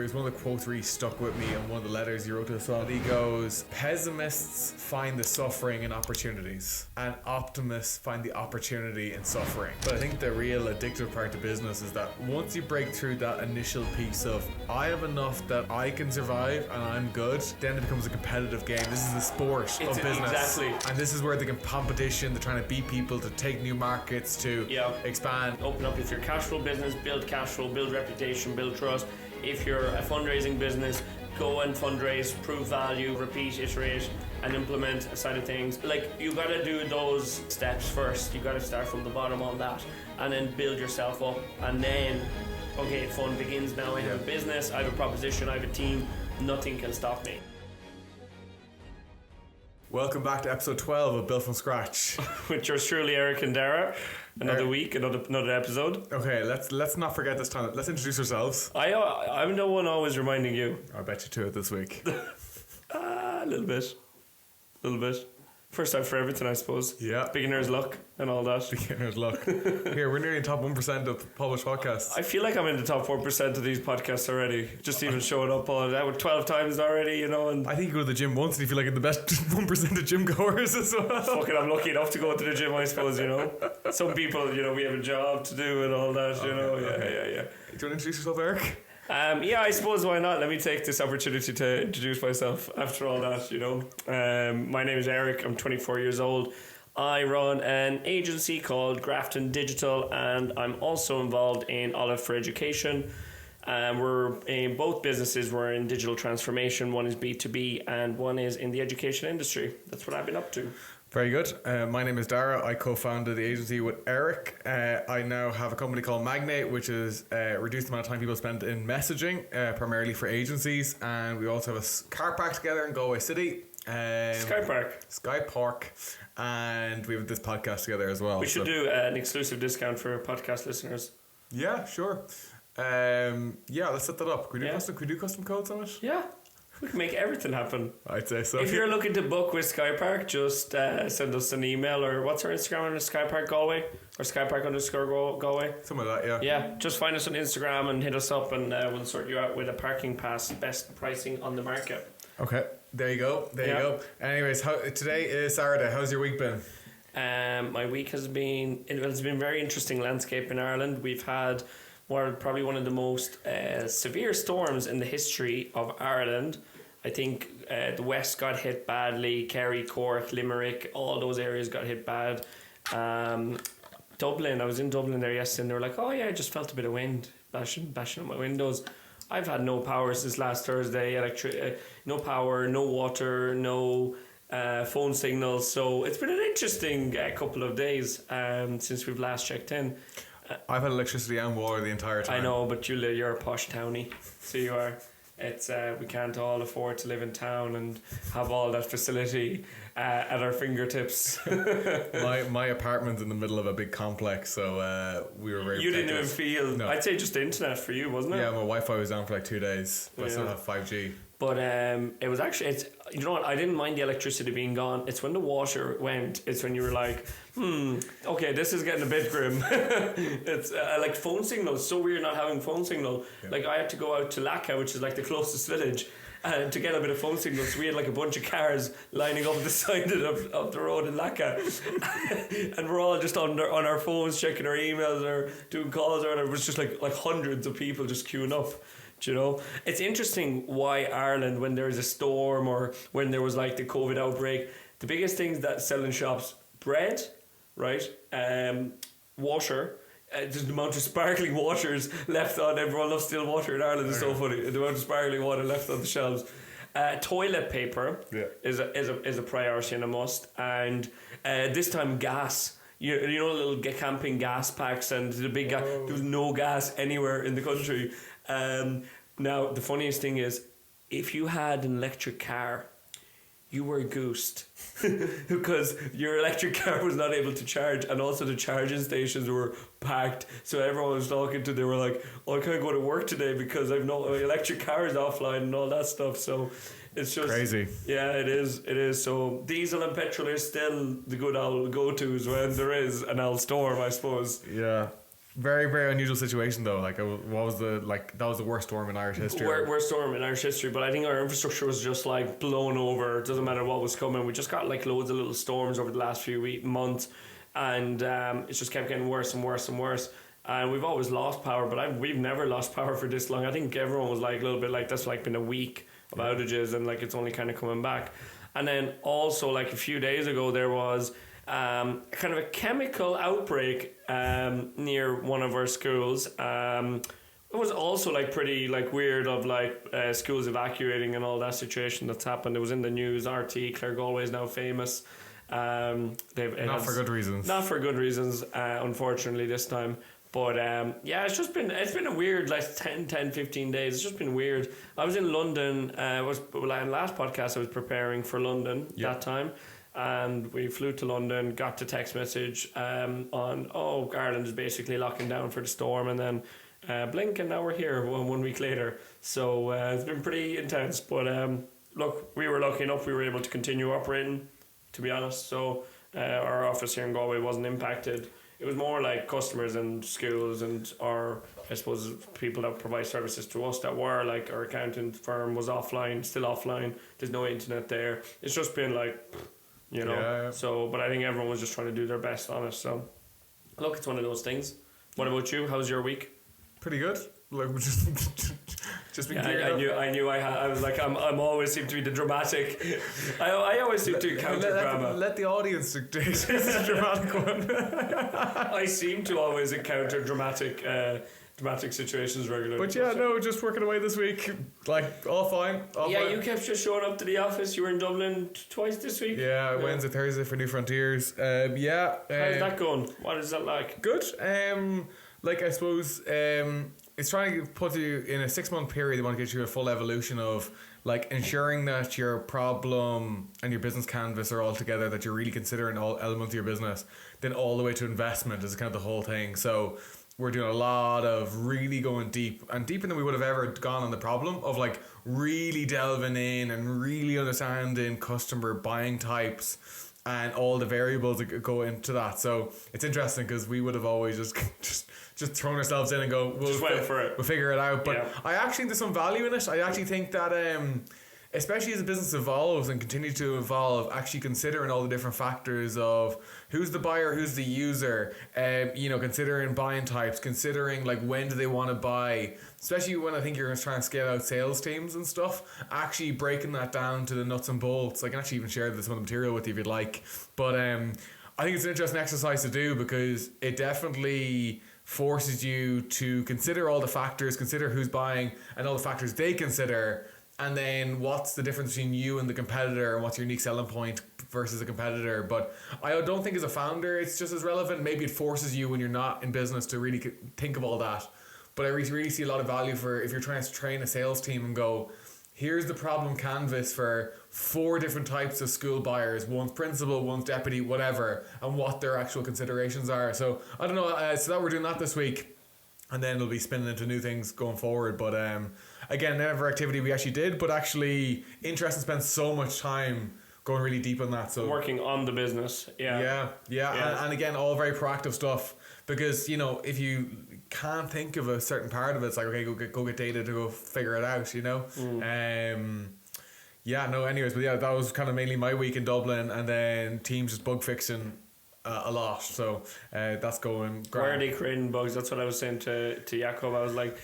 was one of the quotes really stuck with me in one of the letters you wrote to us on. He goes, pessimists find the suffering in opportunities and optimists find the opportunity in suffering. But I think the real addictive part to business is that once you break through that initial piece of I have enough that I can survive and I'm good, then it becomes a competitive game. This is the sport of business. Exactly. And this is where the competition, they're trying to beat people, to take new markets, to expand. Open up if you're a cash flow business, build cash flow, build reputation, build trust. If you're a fundraising business, go and fundraise, prove value, repeat, iterate, and implement a side of things. Like, you gotta do those steps first. You gotta start from the bottom on that, and then build yourself up, and then, okay, fun begins now. I have a business, I have a proposition, I have a team, nothing can stop me. Welcome back to episode 12 of Built from Scratch. With yours truly, Erik and Daragh. Another week, another episode. Okay, let's not forget this time. Let's introduce ourselves. I'm the one always reminding you. I bet you to it this week. A little bit. First time for everything, I suppose. Yeah. Beginner's luck and all that. Beginner's luck. Here, we're nearly in top 1% of published podcasts. I feel like I'm in the top 4% of these podcasts already. Just even showing up on that with 12 times already, you know. And I think you go to the gym once and you feel like in the best 1% of gym goers as well. Fucking, I'm lucky enough to go to the gym, I suppose, you know. Some people, you know, we have a job to do and all that, you know. Yeah. Do you want to introduce yourself, Erik? I suppose, why not? Let me take this opportunity to introduce myself after all that, you know. My name is Erik. I'm 24 years old. I run an agency called Grafton Digital, and I'm also involved in Olive for Education. We're in both businesses. We're in digital transformation. One is B2B and one is in the education industry. That's what I've been up to. Very good. My name is Daragh. I co-founded the agency with Erik. I now have a company called Magnate, which is reduced the amount of time people spend in messaging, primarily for agencies. And we also have a car park together in Galway City. Sky Park. And we have this podcast together as well. We should do an exclusive discount for podcast listeners. Yeah, sure. Let's set that up. Could we do custom codes on it? Yeah. We can make everything happen. I'd say so. If you're looking to book with Sky Park, just send us an email, or what's our Instagram on Sky Park Galway, or Sky Park _ Galway. Something like that, yeah. Yeah, just find us on Instagram and hit us up, and we'll sort you out with a parking pass, best pricing on the market. Okay, there you go. You go. Anyways, today is Saturday. How's your week been? My week has been very interesting landscape in Ireland. We've had probably one of the most severe storms in the history of Ireland. I think the west got hit badly. Kerry, Cork, Limerick, all those areas got hit bad. Dublin, I was in Dublin there yesterday, and they were like, oh yeah, I just felt a bit of wind bashing on my windows. I've had no power since last Thursday. No power, no water, no phone signals. So it's been an interesting couple of days since we've last checked in. I've had electricity and water the entire time. I know, but you're a posh townie, so you are. It's we can't all afford to live in town and have all that facility at our fingertips. my apartment's in the middle of a big complex, so we were very. You didn't even feel. No. I'd say just the internet for you, wasn't it? Yeah, my Wi-Fi was down for like 2 days, but I still have 5G. But it was actually, you know what, I didn't mind the electricity being gone. It's when the water went, it's when you were like, okay, this is getting a bit grim. It's like phone signal. It's so weird not having phone signal. Yeah. Like, I had to go out to Lacca, which is like the closest village, to get a bit of phone signal. So we had like a bunch of cars lining up the side of the road in Lacca. And we're all just on our phones checking our emails or doing calls or whatever. It was just like hundreds of people just queuing up. You know, it's interesting why Ireland, when there's a storm or when there was like the COVID outbreak, the biggest things that sell in shops, bread, right, water. There's the amount of sparkling waters left on. Everyone loves still water in Ireland. It's so funny. The amount of sparkling water left on the shelves. Toilet paper is a priority and a must. And this time gas. You know, little camping gas packs and the big gas. There was no gas anywhere in the country. Now the funniest thing is, if you had an electric car, you were goosed because your electric car was not able to charge, and also the charging stations were packed. So everyone was talking to, they were like, oh, I can't go to work today because I've no electric car is offline and all that stuff. So it's just crazy. Yeah, it is. So diesel and petrol are still the good old go-tos when there is an old storm, I suppose. Yeah. Very, very unusual situation though. Like, what was that was the worst storm in Irish history. Worst storm in Irish history, but I think our infrastructure was just like blown over. It doesn't matter what was coming. We just got like loads of little storms over the last few months, and it just kept getting worse and worse and worse. And we've always lost power, but we've never lost power for this long. I think everyone was like a little bit like that's like been a week of outages, and like it's only kind of coming back. And then also like a few days ago there was kind of a chemical outbreak near one of our schools. It was also like pretty like weird of like schools evacuating and all that situation that's happened. It was in the news. RT Clare Galway is now famous. Not for good reasons. Not for good reasons, unfortunately this time. But it's been a weird like 10, 15 days. It's just been weird. I was in London. In last podcast I was preparing for London that time. And we flew to London, got the text message on, Ireland is basically locking down for the storm, and then blink and now we're here one week later. So it's been pretty intense, but look, we were lucky enough we were able to continue operating, to be honest. So our office here in Galway wasn't impacted. It was more like customers and schools and our, I suppose, people that provide services to us that were like our accountant firm was offline, still offline. There's no internet there. It's just been like, Yeah. So, but I think everyone was just trying to do their best on it. So, look, it's one of those things. What about you? How's your week? Pretty good. Like, just been geared up. I knew I was like, I'm always seem to be the dramatic. I always seem to encounter drama. Let the audience dictate. This is a dramatic one. I seem to always encounter dramatic situations regularly. But just working away this week. Like, all fine. You kept just showing up to the office. You were in Dublin twice this week. Yeah, Wednesday, Thursday for New Frontiers. How's that going? What is that like? Good. I suppose it's trying to put you in a 6-month period. They want to get you a full evolution of like ensuring that your problem and your business canvas are all together, that you're really considering all elements of your business, then all the way to investment is kind of the whole thing. So we're doing a lot of really going deep, and deeper than we would have ever gone on the problem of like really delving in and really understanding customer buying types and all the variables that go into that. So it's interesting because we would have always just thrown ourselves in and go, we'll figure it out. But I actually think there's some value in it. I actually think that especially as the business evolves and continues to evolve, actually considering all the different factors of who's the buyer, who's the user, considering buying types, considering like when do they want to buy, especially when I think you're trying to scale out sales teams and stuff, actually breaking that down to the nuts and bolts. I can actually even share some of the material with you if you'd like. But I think it's an interesting exercise to do because it definitely forces you to consider all the factors, consider who's buying and all the factors they consider. And then what's the difference between you and the competitor, and what's your unique selling point versus a competitor. But I don't think as a founder it's just as relevant. Maybe it forces you when you're not in business to really think of all that. But I really see a lot of value for if you're trying to train a sales team and go, here's the problem canvas for 4 different types of school buyers. One's principal, one's deputy, whatever, and what their actual considerations are. So I don't know. So that we're doing that this week, and then it'll be spinning into new things going forward. But again, never activity we actually did, but actually interesting. Spent so much time going really deep on that. So working on the business. Yeah. And again, all very proactive stuff, because if you can't think of a certain part of it, it's like, okay, go get data to go figure it out. Anyways, but that was kind of mainly my week in Dublin, and then teams just bug fixing a lot. So that's going great. Where are they creating bugs? That's what I was saying to Jakob. I was like,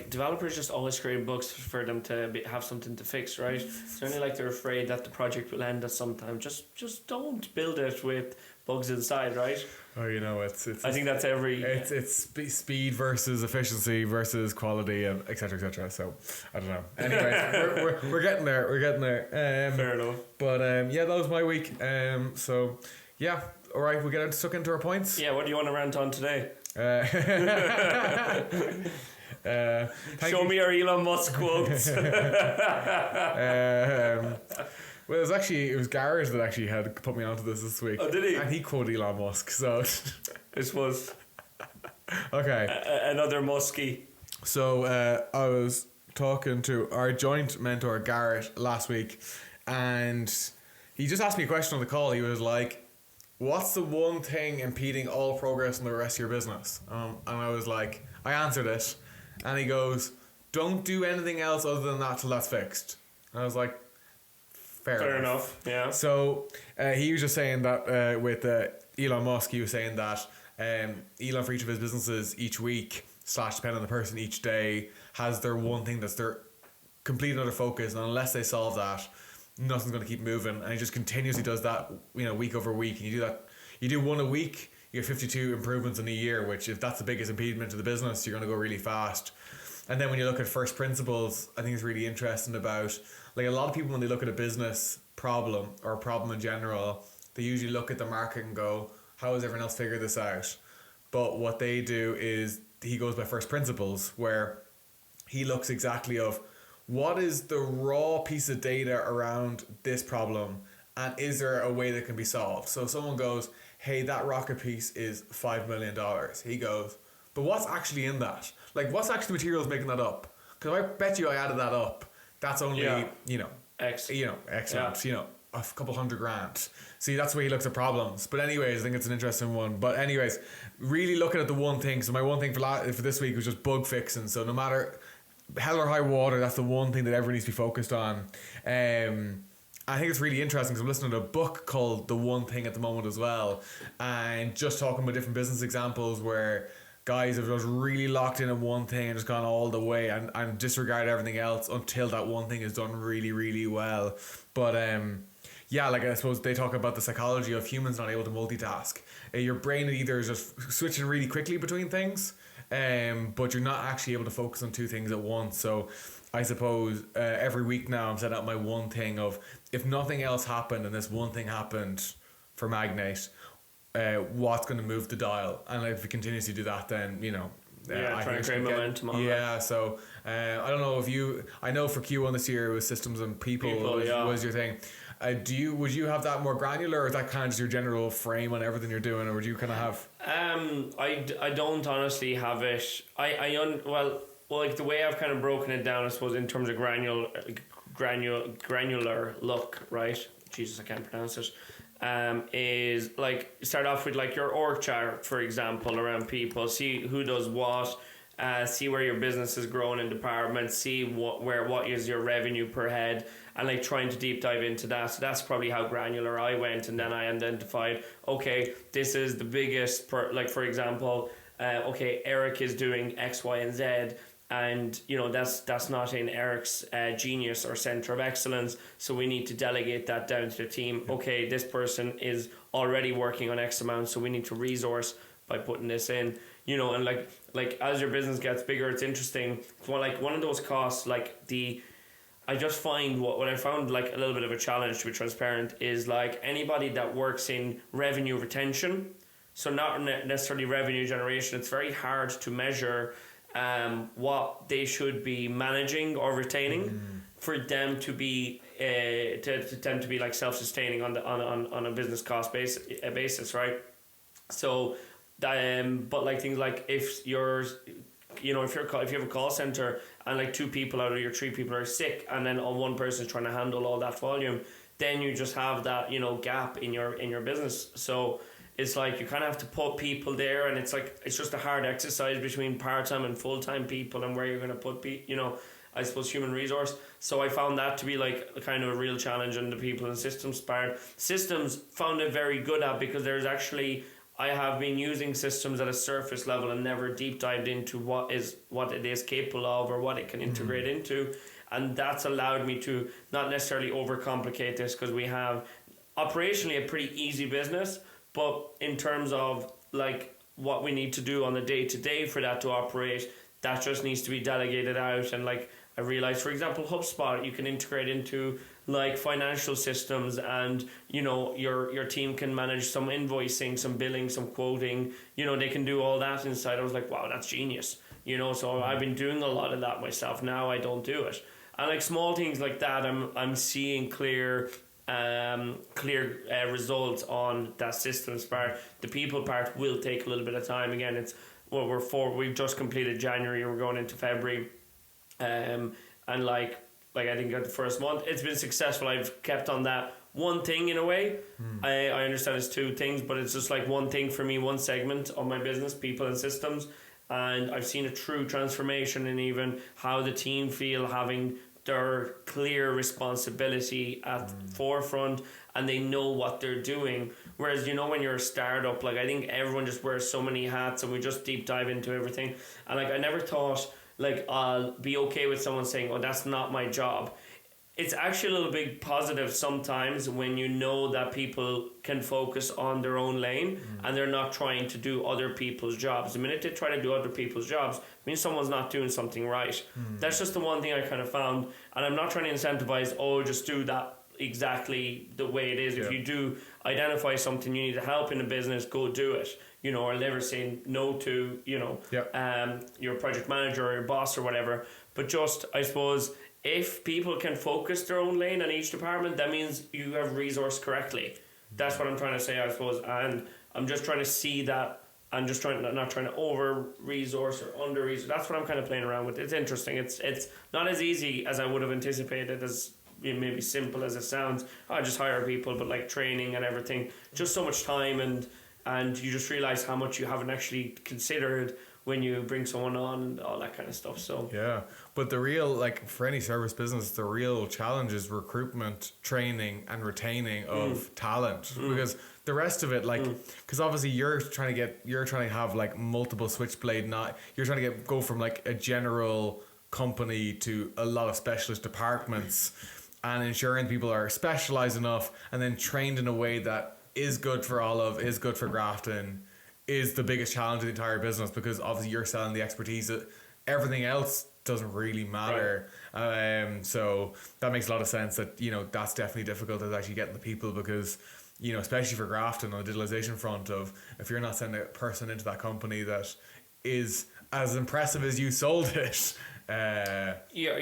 developers just always create bugs for them to have something to fix, right? It's only like they're afraid that the project will end at some time. Just don't build it with bugs inside, right? Oh, it's I think that's every. It's speed versus efficiency versus quality, and etc. So I don't know. Anyways, we're getting there. We're getting there. Fair enough. But that was my week. So yeah. All right, we get stuck into our points. Yeah. What do you want to rant on today? Show me your Elon Musk quotes. Well, it was Garrett that actually had put me onto this week. Oh, did he? And he quoted Elon Musk, so this was okay. Another Muskie. So I was talking to our joint mentor Garrett last week, and he just asked me a question on the call. He was like, what's the one thing impeding all progress in the rest of your business? And I was like, I answered it, and he goes, don't do anything else other than that till that's fixed. And I was like, fair enough. Yeah. So he was just saying that with Elon Musk, he was saying that Elon, for each of his businesses each week / depending on the person each day, has their one thing that's their complete and utter focus, and unless they solve that, nothing's going to keep moving. And he just continuously does that, week over week. And you do one a week, you get 52 improvements in a year, which, if that's the biggest impediment to the business, you're going to go really fast. And then when you look at first principles, I think it's really interesting about, like, a lot of people, when they look at a business problem or a problem in general, they usually look at the market and go, how has everyone else figured this out? But what they do is, he goes by first principles, where he looks exactly of what is the raw piece of data around this problem, and is there a way that can be solved? So if someone goes, hey, that rocket piece is $5 million. He goes, but what's actually in that? Like, what's actually the materials making that up? Because I bet you I added that up, that's only, X. X amount, a couple $100,000. See, that's the way he looks at problems. But anyways, I think it's an interesting one. But anyways, really looking at the one thing. So my one thing for this week was just bug fixing. So no matter hell or high water, that's the one thing that everyone needs to be focused on. I think it's really interesting because I'm listening to a book called The One Thing at the moment as well, and just talking about different business examples where guys have just really locked in on one thing and just gone all the way and disregarded everything else until that one thing is done really, really well. But like, I suppose they talk about the psychology of humans not able to multitask. Your brain either is just switching really quickly between things, but you're not actually able to focus on two things at once. So I suppose every week now I'm setting up my one thing of, if nothing else happened and this one thing happened for Magnate, what's going to move the dial? And if we continuously do that, then try and create momentum on that. So I don't know if I know for Q1 this year it was systems and people was your thing. Would you have that more granular, or is that kind of just your general frame on everything you're doing, or would you kind of have? I don't honestly have it. Well, like, the way I've kind of broken it down, I suppose, in terms of granular look, right? Jesus, I can't pronounce it. Is like, start off with like your org chart, for example, around people, see who does what, see where your business is growing in departments, see what is your revenue per head, and like trying to deep dive into that. So that's probably how granular I went, and then I identified, okay, this is the biggest for example, Erik is doing X, Y, and Z. And that's not in Erik's genius or center of excellence, so we need to delegate that down to the team. Okay, this person is already working on X amount, so we need to resource by putting this in. And like as your business gets bigger, it's interesting. Well, like, one of those costs, I just find what I found like a little bit of a challenge, to be transparent, is like anybody that works in revenue retention, so not necessarily revenue generation. It's very hard to measure what they should be managing or retaining for them to be like self-sustaining on a business cost basis, right? So but like things like, if you have a call center and like 2 people out of your 3 people are sick, and then one person is trying to handle all that volume, then you just have that gap in your business. So it's like you kind of have to put people there, and it's just a hard exercise between part-time and full-time people, and where you're going to put I suppose human resource. So I found that to be like a kind of a real challenge in the people and systems part. Systems found it very good at, because I have been using systems at a surface level and never deep dived into what it is capable of, or what it can integrate into, and that's allowed me to not necessarily overcomplicate this, because we have operationally a pretty easy business. But in terms of like what we need to do on the day-to-day for that to operate, that just needs to be delegated out. And like, I realized, for example, HubSpot, you can integrate into like financial systems, and your team can manage some invoicing, some billing, some quoting. They can do all that inside. I was like, wow, that's genius. So I've been doing a lot of that myself. Now I don't do it. And like small things like that, I'm seeing clear results on that systems part. The people part will take a little bit of time. Again, we've just completed January, we're going into February, and like I think at the first month it's been successful. I've kept on that one thing in a way. I understand it's two things, but it's just like one thing for me, one segment of my business, people and systems. And I've seen a true transformation in even how the team feel, having their clear responsibility at forefront, and they know what they're doing. Whereas, you know, when you're a startup, like I think everyone just wears so many hats and we just deep dive into everything. And like I never thought like I'll be okay with someone saying, oh, that's not my job. It's actually a little big positive sometimes when you know that people can focus on their own lane and they're not trying to do other people's jobs. The minute they try to do other people's jobs, it means someone's not doing something right. That's just the one thing I kind of found. And I'm not trying to incentivize, oh, just do that exactly the way it is. If you do identify something you need to help in a business, go do it. You know, or never say no to, you know, your project manager or your boss or whatever. But just, I suppose, if people can focus their own lane in each department, that means you have resourced correctly. That's what I'm trying to say, I suppose. And I'm just trying to see that. I'm just not trying to over resource or under resource. That's what I'm kind of playing around with. It's interesting. It's not as easy as I would have anticipated, as maybe simple as it sounds. I just hire people, but like training and everything, just so much time, and you just realize how much you haven't actually considered when you bring someone on and all that kind of stuff. So yeah, but the real, like for any service business, the real challenge is recruitment, training and retaining of talent, because the rest of it, like, because obviously you're trying to have like multiple switchblade, not you're trying to go from like a general company to a lot of specialist departments, and ensuring people are specialized enough and then trained in a way that is good for is good for Grafton, is the biggest challenge of the entire business, because obviously you're selling the expertise that everything else doesn't really matter. So that makes a lot of sense that, you know, that's definitely difficult, is actually getting the people, because, you know, especially for Grafton on the digitalization front, of if you're not sending a person into that company that is as impressive as you sold it, you're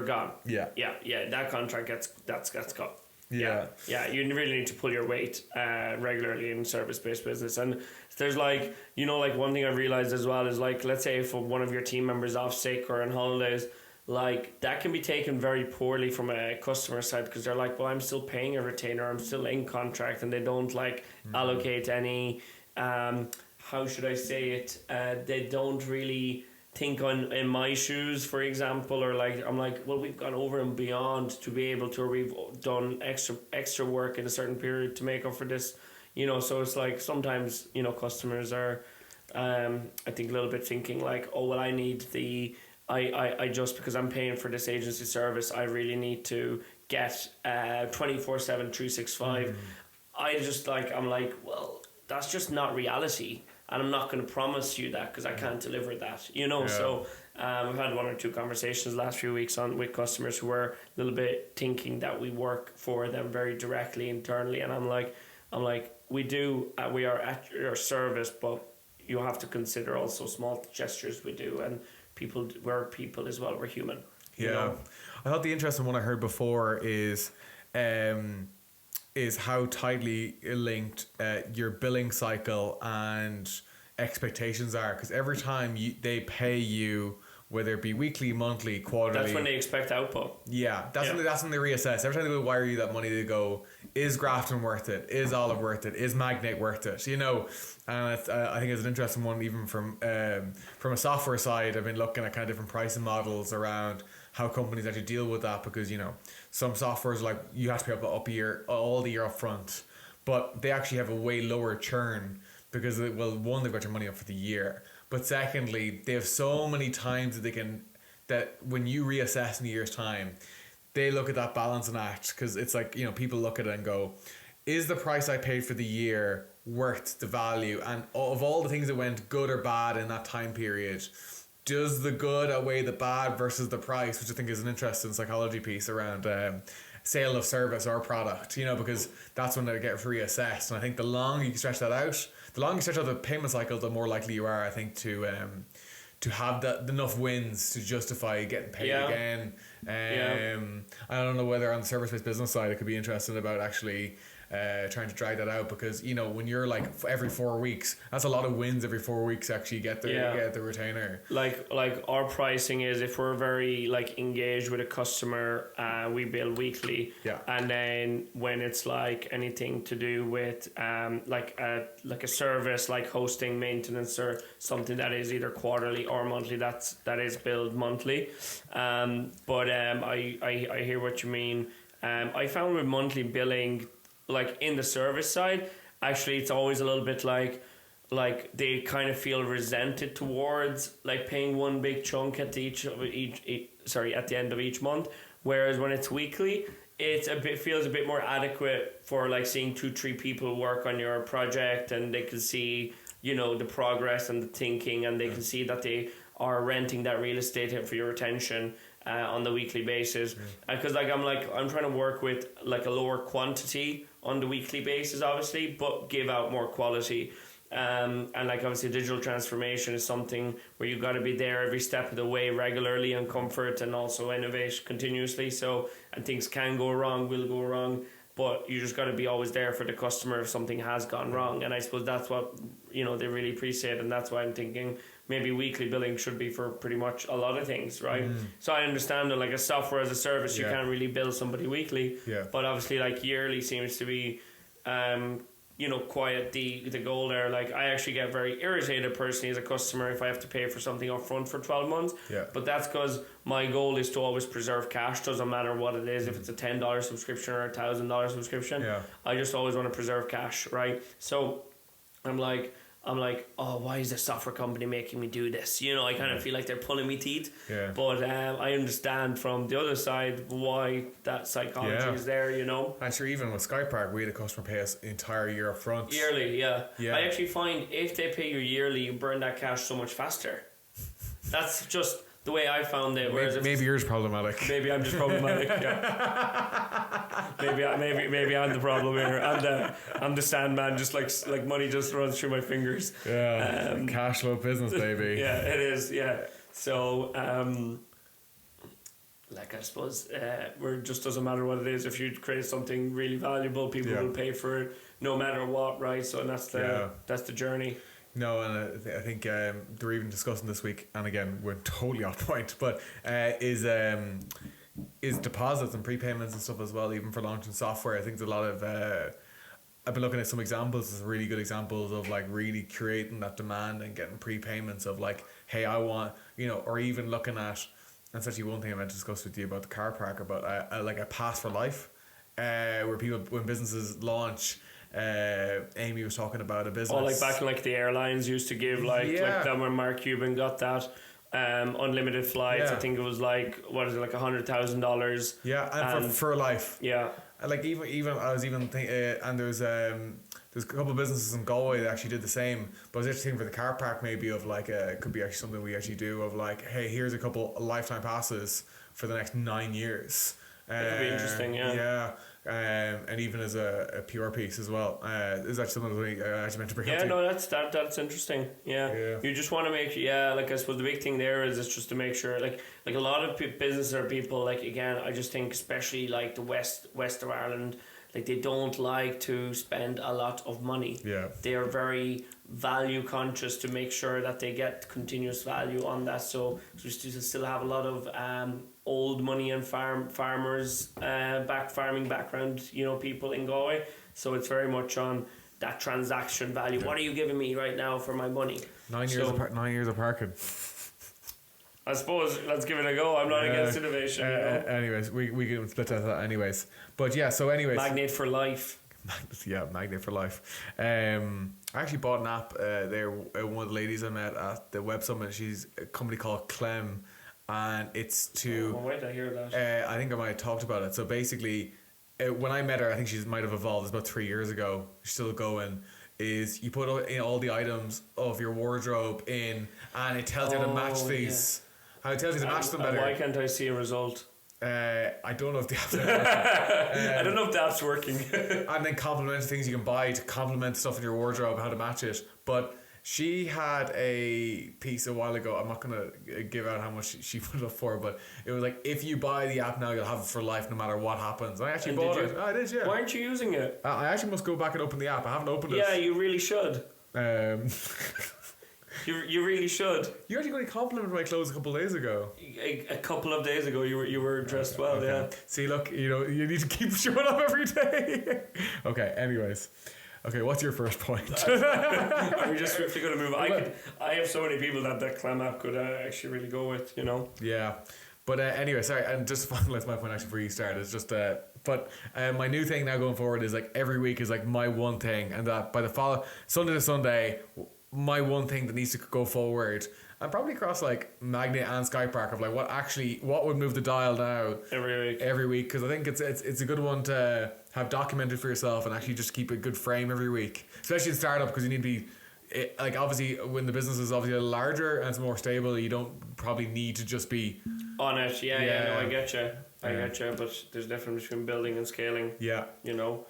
gone. That contract gets cut. You really need to pull your weight regularly in service-based business. And there's like, you know, like one thing I realized as well is, like, let's say if one of your team members off sick or on holidays, like that can be taken very poorly from a customer side, because they're like, well, I'm still paying a retainer, I'm still in contract, and they don't like allocate any how should I say it, they don't really think in my shoes, for example, or like I'm like, well, we've gone over and beyond to be able to, or we've done extra work in a certain period to make up for this, you know. So it's like sometimes, you know, customers are I think a little bit thinking like, oh well, I need I just, because I'm paying for this agency service, I really need to get 24/7 365. I just like, I'm like, well, that's just not reality. And I'm not going to promise you that, because I can't deliver that, you know. So we've had one or two conversations last few weeks with customers who were a little bit thinking that we work for them very directly internally, and I'm like, we are at your service, but you have to consider also small gestures we do, and we're people as well. We're human. You know? I thought the interesting one I heard before is how tightly linked your billing cycle and expectations are, because every time they pay you, whether it be weekly, monthly, quarterly, that's when they expect output. That's when they reassess. Every time they wire you that money, they go, is Grafton worth it? Is Olive worth it? Is Magnate worth it? You know, and I think it's an interesting one, even from a software side. I've been looking at kind of different pricing models around how companies actually deal with that, because, you know, some softwares, like, you have to pay all the year up front, but they actually have a way lower churn, because, well, one, they've got your money up for the year, but secondly, they have so many times that when you reassess in a year's time, they look at that balance and act, because it's like, you know, people look at it and go, is the price I paid for the year worth the value? And of all the things that went good or bad in that time period, does the good outweigh the bad versus the price, which I think is an interesting psychology piece around sale of service or product, you know, because that's when they get reassessed. And I think the longer you stretch that out, the payment cycle, the more likely you are, I think, to have enough wins to justify getting paid again. I don't know whether on the service-based business side it could be interesting about actually trying to drag that out, because you know when you're like every 4 weeks, that's a lot of wins every 4 weeks. Actually, get the retainer. Like our pricing is, if we're very like engaged with a customer, we bill weekly. Yeah. And then when it's like anything to do with like a service like hosting, maintenance, or something that is either quarterly or monthly, that is billed monthly. But I hear what you mean. I found with monthly billing, like in the service side, actually it's always a little bit like they kind of feel resented towards like paying one big chunk at the at the end of each month, whereas when it's weekly, feels a bit more adequate for like seeing 2-3 people work on your project, and they can see, you know, the progress and the thinking, and they can see that they are renting that real estate for your attention on the weekly basis. Because I'm trying to work with like a lower quantity on the weekly basis, obviously, but give out more quality. And like obviously digital transformation is something where you've got to be there every step of the way, regularly, and comfort, and also innovate continuously. So, and things can go wrong, will go wrong, but you just got to be always there for the customer if something has gone wrong. And I suppose that's what, you know, they really appreciate, and that's why I'm thinking maybe weekly billing should be for pretty much a lot of things, right? So I understand that like a software as a service, you can't really bill somebody weekly, but obviously like yearly seems to be you know, quite the goal there. Like I actually get very irritated personally as a customer if I have to pay for something up front for 12 months. But that's because my goal is to always preserve cash. Doesn't matter what it is, if it's a $10 subscription or a $1,000 subscription. I just always want to preserve cash, right? So I'm like, oh, why is the software company making me do this? You know, I kind of feel like they're pulling me teeth. But I understand from the other side why that psychology is there, you know. And sure, even with SkyPark, we had a customer pay us the entire year up front. Yearly, I actually find if they pay you yearly, you burn that cash so much faster. That's just the way I found it. Whereas maybe yours problematic. Maybe I'm just problematic. Maybe I'm the problem here. I'm the Sandman. Just like money just runs through my fingers. Cash flow business, baby. It is. So like I suppose where it just doesn't matter what it is. If you create something really valuable, people will pay for it no matter what, right? So and that's the journey. No, and I think they're even discussing this week, and again, we're totally off point, but is deposits and prepayments and stuff as well, even for launching software. I think there's a lot of I've been looking at some examples, some really good examples of like really creating that demand and getting prepayments of like, hey, I want, you know, or even looking at, and it's actually one thing I meant to discuss with you about the car park, about like a pass for life, where people, when businesses launch, Amy was talking about a business. Oh, like back in like the airlines used to give like that when Mark Cuban got that unlimited flights. I think it was like, what is it, like $100,000? Yeah, and for life. Yeah, like even I was even thinking, and there's a couple of businesses in Galway that actually did the same. But I was actually thinking for the car park maybe of like it could be actually something we actually do of like, hey, here's a couple lifetime passes for the next 9 years. That'd be interesting. And even as a PR piece as well. Is that something that I actually meant to bring up? That's interesting. You just want to make like I suppose the big thing there is it's just to make sure like a lot of businesses or people, like again I just think especially like the west of Ireland, like they don't like to spend a lot of money. They are very value conscious to make sure that they get continuous value on that. So we still have a lot of old money and farmers farming background, you know, people in Galway. So it's very much on that transaction value. What are you giving me right now for my money? 9 years of parking. I suppose let's give it a go. I'm not against innovation. Anyways, we can split that anyways. But so anyways. Magnet for life. Magnet for life. I actually bought an app there. One of the ladies I met at the Web Summit, she's a company called Clem, and it's to... Oh, wait, I hear that. I think I might have talked about it. So basically, when I met her, I think she might have evolved. It's about 3 years ago. She's still going. Is you put in all the items of your wardrobe in, and it tells you to match these. How it tells you to match them better. Why can't I see a result? I don't know if the app's working. I don't know if the app's working. And then complement things you can buy to complement stuff in your wardrobe, how to match it. But She had a piece a while ago. I'm not gonna give out how much she put it up for, but it was like, if you buy the app now, you'll have it for life, no matter what happens. And I actually bought it. I did, yeah. Why aren't you using it? I actually must go back and open the app. I haven't opened it. Yeah, you really should. You really should. You actually got a compliment on my clothes a couple of days ago. A couple of days ago, you were dressed well. Okay. Yeah. See, look, you need to keep showing up every day. Okay. Anyways. Okay, what's your first point? Are we just swiftly going to move on? I have so many people that Clem app could actually really go with, you know? Yeah. But anyway, sorry, and just to finalize my point actually before you start, is just, my new thing now going forward is like every week is like my one thing, and that by the Sunday to Sunday, my one thing that needs to go forward, and probably across like Magnet and Sky Park, of like what would move the dial now every week, because I think it's a good one to have documented for yourself and actually just keep a good frame every week, especially in startup, because you need to be like, obviously when the business is obviously larger and it's more stable, you don't probably need to just be on it. No, I get you, but there's a difference between building and scaling. Yeah, you know.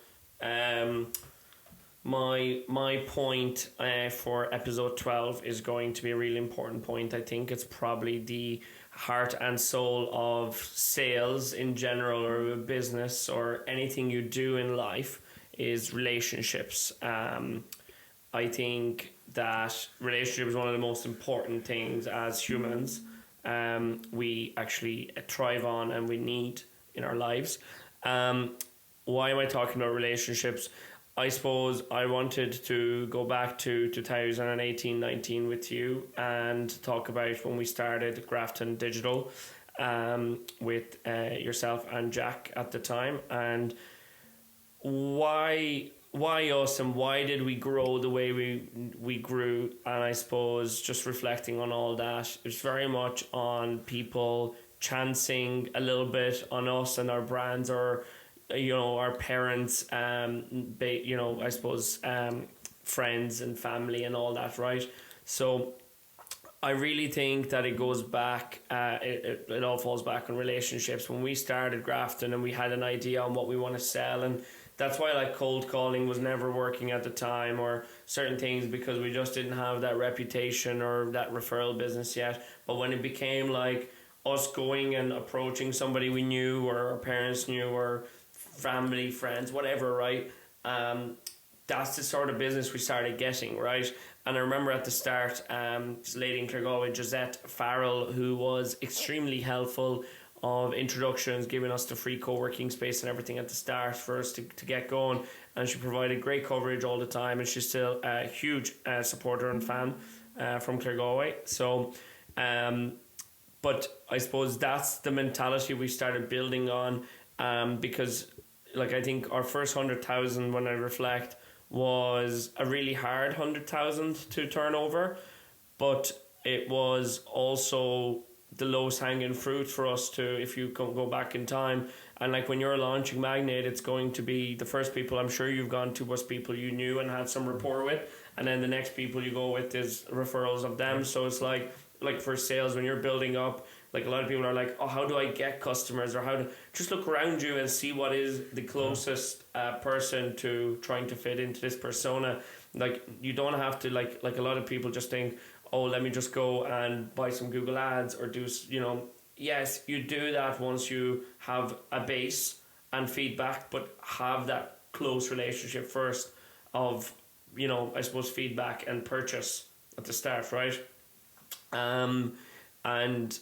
My point for episode 12 is going to be a really important point. I think it's probably the heart and soul of sales in general, or a business, or anything you do in life, is relationships. I think that relationship is one of the most important things as humans. We actually thrive on and we need in our lives. Why am I talking about relationships? I suppose I wanted to go back to 2018-19 with you and talk about when we started Grafton Digital with yourself and Jack at the time, and why us, and why did we grow the way we grew. And I suppose just reflecting on all that, it was very much on people chancing a little bit on us and our brands, or our parents, I suppose friends and family and all that, right? So I really think that it goes back, it all falls back on relationships. When we started Grafton and we had an idea on what we want to sell, and that's why like cold calling was never working at the time, or certain things, because we just didn't have that reputation or that referral business yet. But when it became like us going and approaching somebody we knew, or our parents knew, or family, friends, whatever, right? That's the sort of business we started getting, right? And I remember at the start, this lady in Claregalway, Josette Farrell, who was extremely helpful of introductions, giving us the free co-working space and everything at the start for us to get going. And she provided great coverage all the time, and she's still a huge supporter and fan from Claregalway. So, but I suppose that's the mentality we started building on, because like I think our first 100,000, when I reflect, was a really hard 100,000 to turn over, but it was also the lowest hanging fruit for us to, if you go back in time. And like when you're launching Magnate, it's going to be the first people I'm sure you've gone to was people you knew and had some rapport with, and then the next people you go with is referrals of them. So it's like for sales, when you're building up, like a lot of people are like, oh, how do I get customers, or how to just look around you and see what is the closest person to trying to fit into this persona. Like you don't have to like a lot of people just think, oh, let me just go and buy some Google ads or do, yes, you do that once you have a base and feedback, but have that close relationship first of, I suppose feedback and purchase at the start, right? And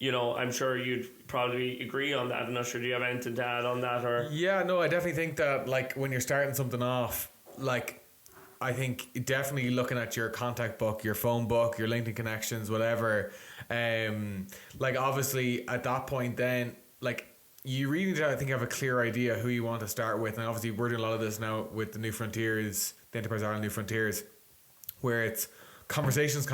I'm sure you'd probably agree on that. I'm not sure, do you have anything to add on that? Or yeah, no, I definitely think that like when you're starting something off, like I think definitely looking at your contact book, your phone book, your LinkedIn connections, whatever, like obviously at that point then, like you really need to, I think, have a clear idea who you want to start with. And obviously we're doing a lot of this now with the New Frontiers, the Enterprise Ireland New Frontiers, where it's conversations.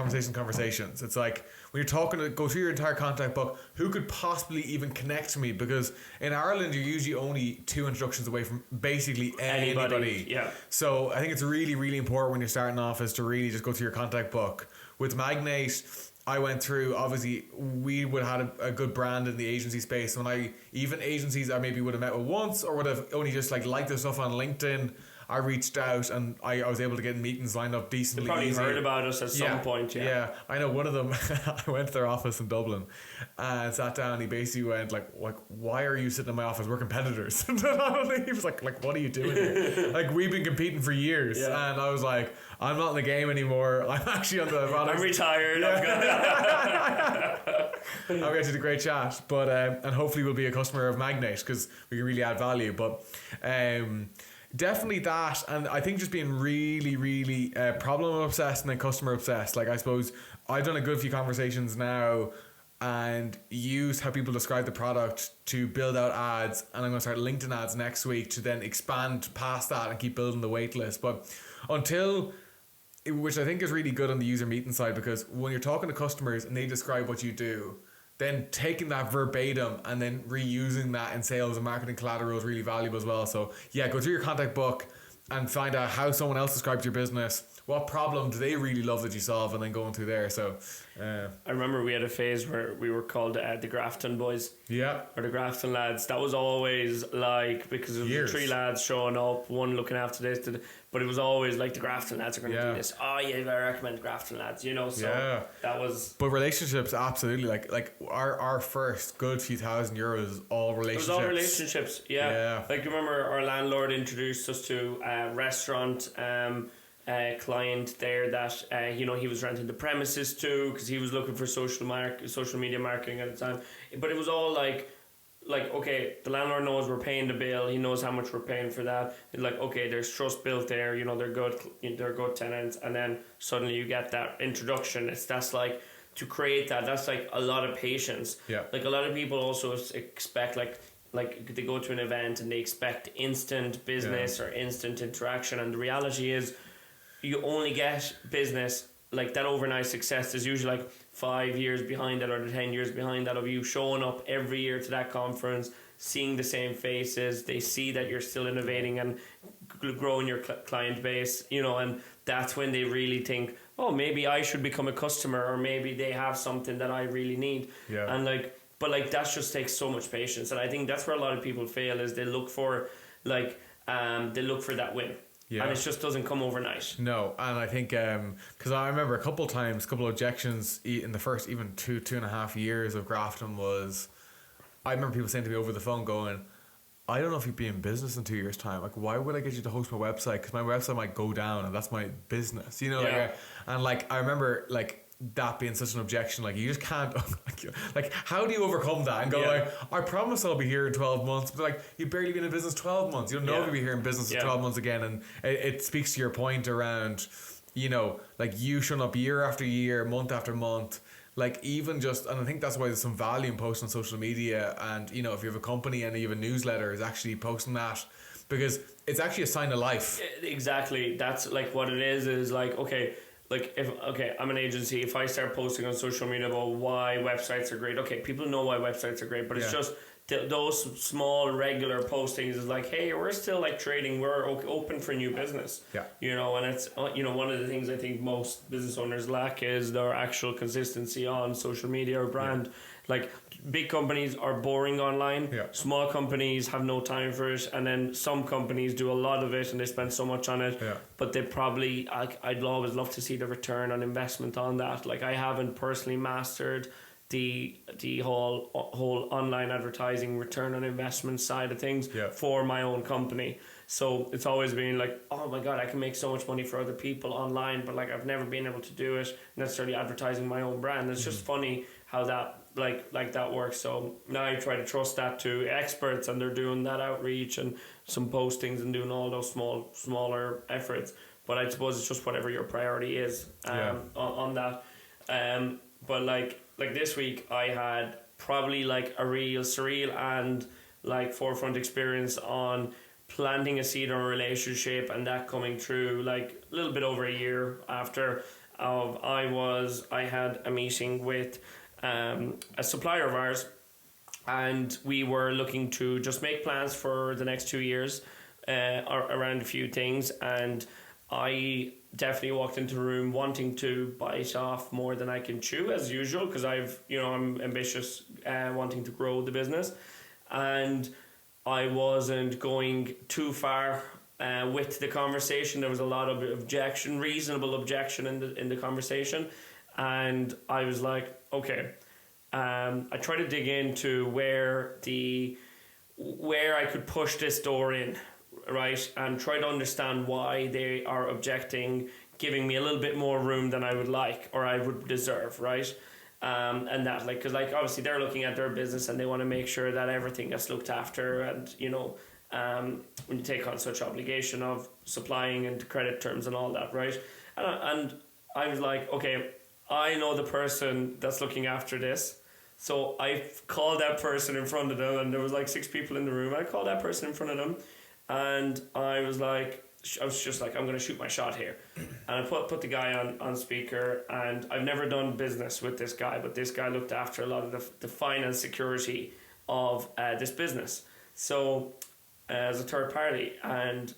It's like when you're talking to go through your entire contact book, who could possibly even connect to me? Because in Ireland you're usually only 2 introductions away from basically anybody. Yeah. So I think it's really, really important when you're starting off is to really just go through your contact book. With Magnate, I went through, obviously we would have had a good brand in the agency space. When even agencies I maybe would have met with once, or would have only just like liked their stuff on LinkedIn, I reached out and I was able to get meetings lined up They decently probably easy. heard about us at some point. Yeah, I know one of them. I went to their office in Dublin and sat down. He basically went like, why are you sitting in my office? We're competitors. He was like, what are you doing here? Like, we've been competing for years. Yeah. And I was like, I'm not in the game anymore. I'm actually on the I'm retired. I'll get you the great chat, but and hopefully we'll be a customer of Magnate because we can really add value. But definitely that, and I think just being really, really problem obsessed and then customer obsessed. Like, I suppose I've done a good few conversations now and used how people describe the product to build out ads, and I'm going to start LinkedIn ads next week to then expand past that and keep building the wait list. But until, which I think is really good on the user meeting side, because when you're talking to customers and they describe what you do, then taking that verbatim and then reusing that in sales and marketing collateral is really valuable as well. So yeah, go through your contact book and find out how someone else describes your business. What problem do they really love that you solve, and then going through there. So I remember we had a phase where we were called the Grafton Boys. Yeah. Or the Grafton lads. That was always like, because of the three lads showing up, one looking after this, but it was always like the Grafton lads are going to do this. Oh yeah, I recommend Grafton lads, you know. So that was. But relationships, absolutely. Like our first good few €1,000 is all relationships. It was all relationships. Yeah. Like, remember our landlord introduced us to a restaurant. Client there that he was renting the premises to, because he was looking for social media marketing at the time. But it was all like okay, the landlord knows we're paying the bill, he knows how much we're paying for that. It's like, okay, there's trust built there, they're good tenants, and then suddenly you get that introduction. That's like, to create that's like a lot of patience. Like, a lot of people also expect like they go to an event and they expect instant business or instant interaction, and the reality is you only get business, like that overnight success is usually like 5 years behind that, or 10 years behind that, of you showing up every year to that conference, seeing the same faces. They see that you're still innovating and growing your client base, and that's when they really think, oh, maybe I should become a customer, or maybe they have something that I really need. And but that just takes so much patience, and I think that's where a lot of people fail, is they look for that win. And it just doesn't come overnight. No, and I think because I remember a couple of objections in the first even 2.5 years of Grafton was, I remember people saying to me over the phone going, I don't know if you'd be in business in 2 years' time. Like, why would I get you to host my website? Because my website might go down, and that's my business. I remember that being such an objection. Like, you just can't like, how do you overcome that and go like, I promise I'll be here in 12 months, but like, you've barely been in business 12 months, you don't know if you'll be here in business in 12 months again. And it speaks to your point around like you showing up year after year, month after month, like, even just, and I think that's why there's some value in posting on social media. And if you have a company and you have a newsletter, is actually posting that, because it's actually a sign of life. Exactly. That's like what it is like, okay, like, I'm an agency, if I start posting on social media about why websites are great, okay, people know why websites are great, but it's just those small regular postings is like, hey, we're still like trading, we're open for new business. And it's one of the things I think most business owners lack is their actual consistency on social media or brand. Like, big companies are boring online. Small companies have no time for it, and then some companies do a lot of it and they spend so much on it. But they probably, I'd always love to see the return on investment on that. Like, I haven't personally mastered the whole online advertising return on investment side of things for my own company. So it's always been like, oh my god, I can make so much money for other people online, but like, I've never been able to do it necessarily advertising my own brand. It's just funny how that like that works. So now I try to trust that to experts, and they're doing that outreach and some postings and doing all those smaller efforts. But I suppose it's just whatever your priority is on that. But like this week I had probably like a real surreal and like forefront experience on planting a seed on a relationship, and that coming through like a little bit over a year after I had a meeting with a supplier of ours, and we were looking to just make plans for the next 2 years around a few things. And I definitely walked into the room wanting to bite off more than I can chew, as usual, because I'm ambitious, wanting to grow the business, and I wasn't going too far with the conversation. There was a lot of objection, reasonable objection in the conversation, and I was like, okay. I tried to dig into where I could push this door in, right, and try to understand why they are objecting, giving me a little bit more room than I would like or I would deserve, right? And that, like, because, like, obviously they're looking at their business and they want to make sure that everything gets looked after, and, you know, when you take on such obligation of supplying and credit terms and all that, right? And I was like, okay, I know the person that's looking after this. So I called that person in front of them, and there was like 6 people in the room. I called that person in front of them, and I was just like, I'm going to shoot my shot here. And I put the guy on speaker, and I've never done business with this guy, but this guy looked after a lot of the finance security of this business. So as a third party, and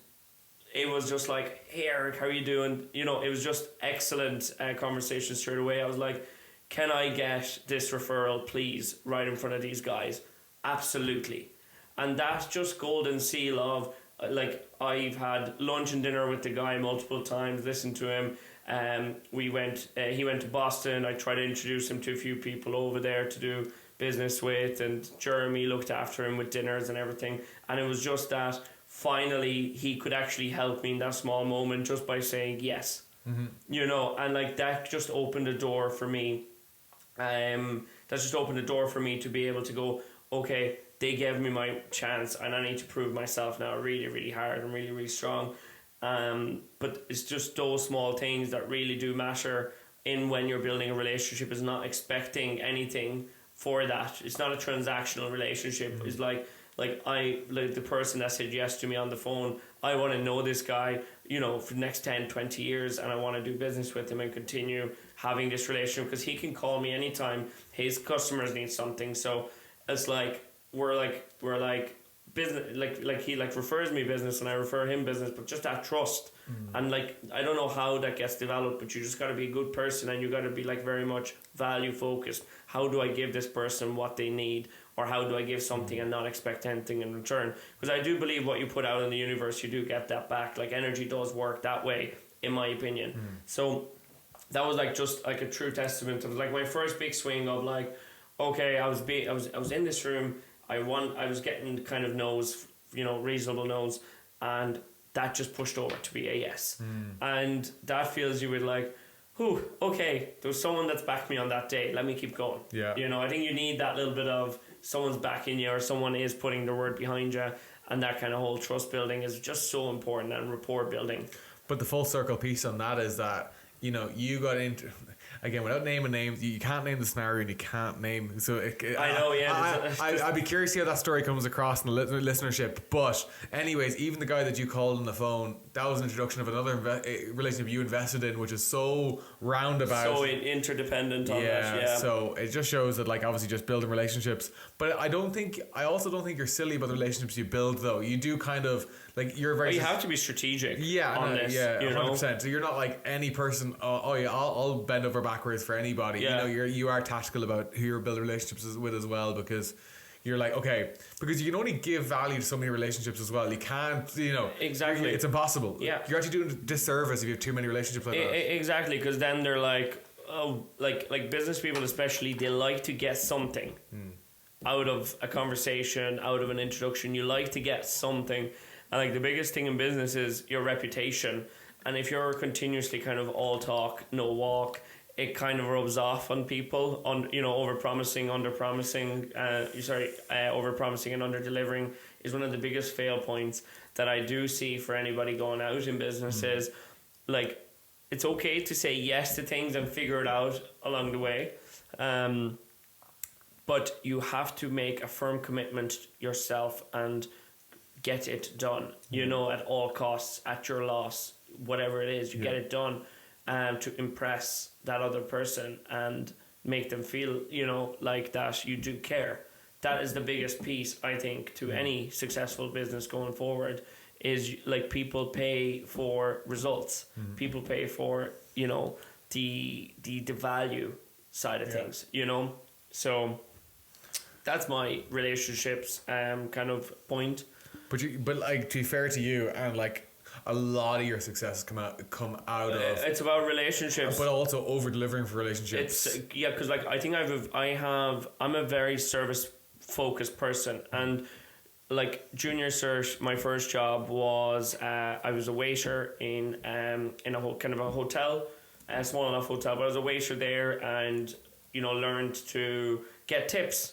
it was just like, hey Eric, how are you doing? You know, it was just excellent conversation straight away. I was like, can I get this referral, please, right in front of these guys? Absolutely. And that's just golden seal of, like, I've had lunch and dinner with the guy multiple times, listened to him. He went to Boston. I tried to introduce him to a few people over there to do business with, and Jeremy looked after him with dinners and everything. And it was just that finally he could actually help me in that small moment just by saying yes. Mm-hmm. You know, and like that just opened a door for me. That's just opened the door for me to be able to go, okay, they gave me my chance and I need to prove myself now really, really hard and really, really strong. But it's just those small things that really do matter in when you're building a relationship, is not expecting anything for that. It's not a transactional relationship. It's like the person that said yes to me on the phone, I want to know this guy, you know, for the next 10, 20 years, and I want to do business with him and continue having this relationship, because he can call me anytime his customers need something. So it's like we're like business, like he like refers me business and I refer him business, but just that trust. And like, I don't know how that gets developed, but you just got to be a good person, and you got to be like very much value focused. How do I give this person what they need, or how do I give something and not expect anything in return? Because I do believe what you put out in the universe, you do get that back. Like, energy does work that way, in my opinion. So that was like just like a true testament of like my first big swing of like, okay, I was in this room, I was getting kind of no's, you know, reasonable no's, and that just pushed over to be a yes. And that feels you with like, whew, okay, there was someone that's backed me on that day, let me keep going. Yeah. You know, I think you need that little bit of someone's backing you, or someone is putting their word behind you, and that kind of whole trust building is just so important, and rapport building. But the full circle piece on that is that, you know, you got into, again, without naming names, you can't name the scenario and you can't name. So I know, yeah. I'd be curious to see how that story comes across in the listenership. But anyways, even the guy that you called on the phone, that was an introduction of another relationship you invested in, which is so roundabout, so interdependent on that. Yeah. So it just shows that, like, obviously just building relationships. But I also don't think you're silly about the relationships you build, though. You do kind of, like, you're very. You have to be strategic. Yeah, on this. Yeah, 100%. Know? So you're not like any person. Oh yeah, I'll bend over backwards for anybody. Yeah. You know, you are tactical about who you're building relationships with as well, because you're like, okay, because you can only give value to so many relationships as well. You can't, you know, exactly. It's impossible. Yeah, you're actually doing a disservice if you have too many relationships like that. Exactly, because then they're like, oh, like business people especially, they like to get something out of a conversation, out of an introduction. You like to get something. And like the biggest thing in business is your reputation. And if you're continuously kind of all talk, no walk, it kind of rubs off on people. On, you know, over-promising, under-promising. Over-promising and under-delivering is one of the biggest fail points that I do see for anybody going out in business. Is like, it's okay to say yes to things and figure it out along the way. But you have to make a firm commitment yourself and get it done, you know, at all costs, at your loss, whatever it is, you get it done, to impress that other person and make them feel, you know, like that you do care. That is the biggest piece, I think, to any successful business going forward, is like people pay for results. People pay for, you know, the value side of things, you know. So that's my relationships kind of point. But like, to be fair to you, and like a lot of your successes come out of It's about relationships, but also over delivering for relationships. it's yeah, because like I think I'm a very service focused person, and like junior cert, my first job was I was a waiter in a kind of a hotel, a small enough hotel, but I was a waiter there, and learned to get tips.